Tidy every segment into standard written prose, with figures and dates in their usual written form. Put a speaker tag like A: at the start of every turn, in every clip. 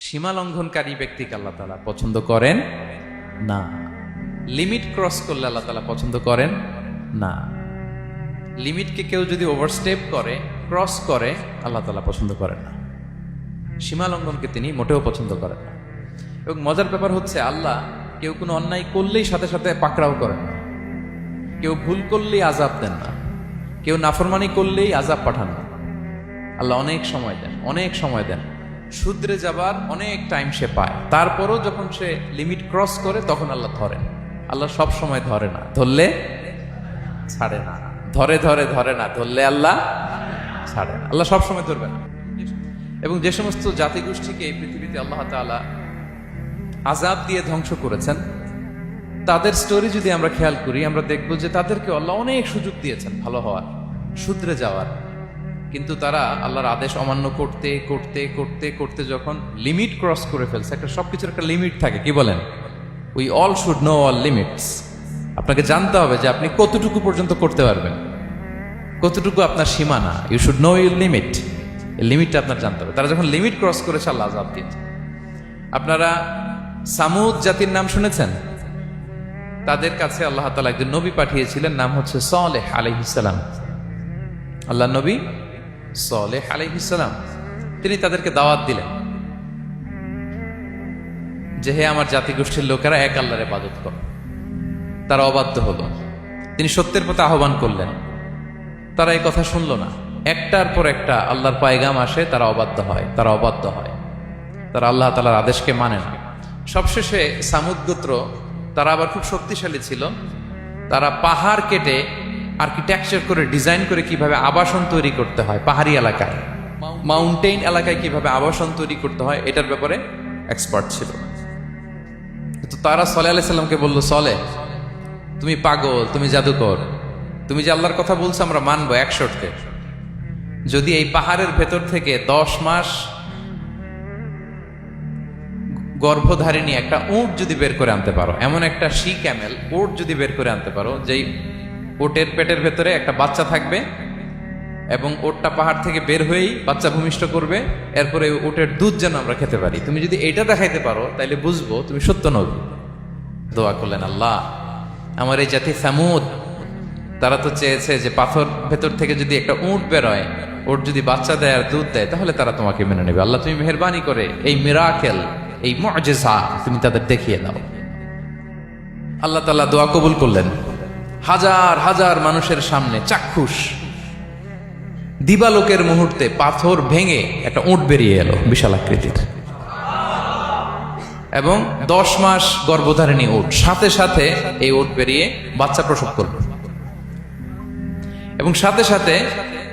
A: সীমা লঙ্ঘনকারী ব্যক্তিকে আল্লাহ তাআলা পছন্দ করেন না। লিমিট ক্রস করলে আল্লাহ তাআলা পছন্দ করেন না। লিমিটকে কেউ যদি ওভারস্টেপ করে, ক্রস করে, আল্লাহ তাআলা পছন্দ করেন না। সীমা লঙ্ঘনকে তিনি মোটেও পছন্দ করেন না। এবং মজার ব্যাপার হচ্ছে, আল্লাহ কেউ কোনো অন্যায় করলেই সাথে সাথে পাকড়াও করেন না। কেউ ভুল করলেই আযাব দেন না। কেউ নাফরমানি করলেই আযাব পাঠান না। আল্লাহ অনেক সময় দেন, অনেক সময় দেন। শুধরে যাবার অনেক টাইম সে পায়, তারপরও যখন সে লিমিট ক্রস করে তখন আল্লাহ ধরেন। আল্লাহ সব সময় ধরে না, ধরলে ছাড়ে না। ধরে ধরে ধরে না, ধরলে আল্লাহ ছাড়ে না। আল্লাহ সব সময় ধরবে না। এবং যে সমস্ত জাতিগোষ্ঠীকে এই পৃথিবীতে আল্লাহ তাআলা আযাব দিয়ে ধ্বংস করেছেন, তাদের স্টোরি যদি আমরা খেয়াল করি, আমরা দেখব যে তাদেরকে আল্লাহ অনেক সুযোগ দিয়েছেন ভালো হওয়ার, শুধরে যাওয়ার। কিন্তু তারা আল্লাহর আদেশ অমান্য করতে করতে করতে করতে যখন লিমিট ক্রস করে ফেলছে, একটা সবকিছুর একটা লিমিট থাকে, কি বলেন? We all should know all limits. আপনাকে জানতে হবে যে আপনি কতটুকু পর্যন্ত করতে পারবেন, কতটুকু আপনার সীমানা। You should know your limit. এই লিমিটটা আপনার জানতে হবে। তারা যখন লিমিট ক্রস করেছে, আল্লাহ আযাব দিয়েছে। আপনারা সামুদ জাতির নাম শুনেছেন? তাদের কাছে আল্লাহ তাআলা একজন নবী পাঠিয়েছিলেন, নাম হচ্ছে সালেহ আলাইহিস সালাম। আল্লাহ নবী সালেহ আলাইহিস সালাম, তিনি তাদেরকে দাওয়াত দিলেন যে, হে আমার জাতিগোষ্ঠীর লোকেরা, এক আল্লাহর ইবাদত করো। তারা অবাধ্য হলো। তিনি সত্যের পথে আহ্বান করলেন, তারা এই কথা শুনলো না। একটার পর একটা আল্লাহর পায়গাম আসে, তারা অবাধ্য হয়, তারা অবাধ্য হয়, তারা আল্লাহ তাআলার আদেশকে মানে না। সবশেষে সামুদ গোত্র, তারা আবার খুব শক্তিশালী ছিল। তারা পাহাড় কেটে আর্কিটেকচার করে, ডিজাইন করে কিভাবে আবাসন তৈরি করতে হয় পাহাড়ি এলাকায়, মাউন্টেইন এলাকায় কিভাবে আবাসন তৈরি করতে হয়, এটার ব্যাপারে এক্সপার্ট ছিল। তো তারা সালেহ আলাইহিস সালামকে বলল, সালেহ, তুমি পাগল, তুমি জাদুকর, তুমি যে আল্লাহর কথা বলছো আমরা মানবো এক শর্তে, যদি এই পাহাড়ের ভেতর থেকে 10 মাস গর্ভধারিণী একটা উট যদি বের করে আনতে পারো, এমন একটা শি ক্যামেল উট যদি বের করে আনতে পারো, যেই উটের পেটের ভেতরে একটা বাচ্চা থাকবে এবং উটটা পাহাড় থেকে বের হয়েই বাচ্চা ভূমিষ্ঠ করবে, এরপরে উটের দুধ যেন আমরা খেতে পারি, তুমি যদি এইটা দেখাইতে পারো তাইলে বুঝবো তুমি সত্য নবী। দোয়া করলেন, আল্লাহ, আমার এই জাতি সামুদ, তারা তো চেয়েছে যে পাথর ভেতর থেকে যদি একটা উট বেরোয়, উট যদি বাচ্চা দেয় আর দুধ দেয়, তাহলে তারা তোমাকে মেনে নেবে। আল্লাহ, তুমি মেহেরবানি করে এই মিরাকেল, এই মুআজিজা তুমি তাদের দেখিয়ে দাও। আল্লাহ তাআলা দোয়া কবুল করলেন। হাজার হাজার মানুষের সামনে চাক্ষুষ দিবালোকের মুহূর্তে পাথর ভেঙে একটা উট বেরিয়ে এলো বিশাল আকৃতির, এবং 10 মাস গর্ভধারিণী উট, সাথে সাথে এই উট বেরিয়ে বাচ্চা প্রসব করবে, এবং সাথে সাথে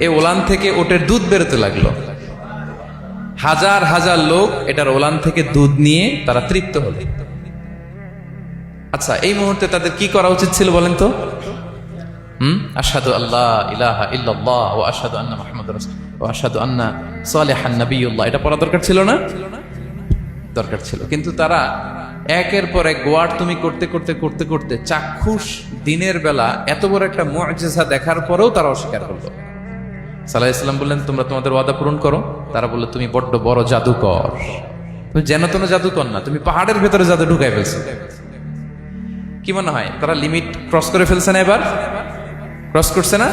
A: এই ওলান থেকে উটের দুধ বেরোতে লাগলো। হাজার হাজার লোক এটার ওলান থেকে দুধ নিয়ে তারা তৃপ্ত হলো। আচ্ছা, এই মুহূর্তে তাদের কি করা উচিত ছিল বলেন তো? আশহাদু আল্লা ইলাহা ইল্লাল্লাহ ওয়া আশহাদু আন্না মুহাম্মাদুর রাসূলুল্লাহ ওয়া আশহাদু আন্না সালিহান নাবিয়্যুল্লাহ, এটা পড়া দরকার ছিল না? দরকার ছিল। কিন্তু তারা একের পর এক গোয়ার তুমি করতে করতে করতে করতে চাক্ষুষ দিনের বেলা এত বড় একটা মুআজিজা দেখার পরেও তারা অস্বীকার করলো। সাল্লাল্লাহু আলাইহি ওয়াসাল্লাম বললেন, তোমরা তোমাদের ওয়াদা পূরণ করো। তারা বললো, তুমি বড্ড বড় জাদুকর, তুমি যেন তেন জাদুকর না, তুমি পাহাড়ের ভেতরে জাদু ঢুকাই ফেলছো। কি মনে হয় তারা লিমিট ক্রস করে ফেলছে না? এবার ক্রস করছে না?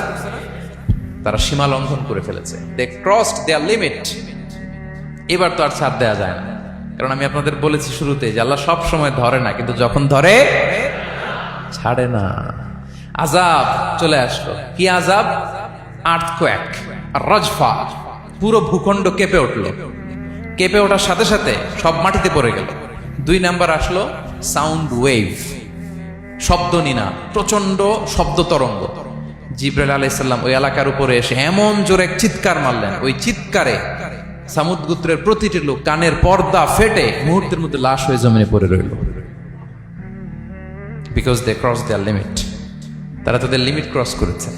A: তারা সীমা লঙ্ঘন করে ফেলেছে। দে ক্রসড দেয়ার লিমিট। এবার তো আর ছাড় দেয়া যায় না, কারণ আমি আপনাদের বলেছি শুরুতে যে আল্লাহ সব সময় ধরে না, কিন্তু যখন ধরে ছাড়ে না। আযাব চলে আসলো। কি আযাব? আর্থকোয়েক আর রাজফা, পুরো ভূখণ্ড কেঁপে উঠলো। কেঁপে ওঠার সাথে সাথে সব মাটিতে পড়ে গেল। 2 নাম্বার আসলো সাউন্ড ওয়েভ, শব্দ নিনা, প্রচন্ড শব্দ তরঙ্গ। জিবরাইল আলাইহিস সালাম ওই এলাকার উপরে এসে এমন জোরে চিৎকার মারলেন, ওই চিৎকারে সামুদ গোত্রের প্রতিটি লোক কানের পর্দা ফেটে মুহূর্তের মধ্যে লাশ হয়ে জমিনে পড়ে রইল। Because they cross their limit. তারা তাদের লিমিট ক্রস করেছে।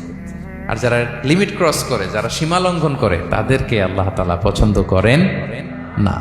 A: আর যারা লিমিট ক্রস করে, যারা সীমা লঙ্ঘন করে, তাদেরকে আল্লাহ তাআলা পছন্দ করেন না।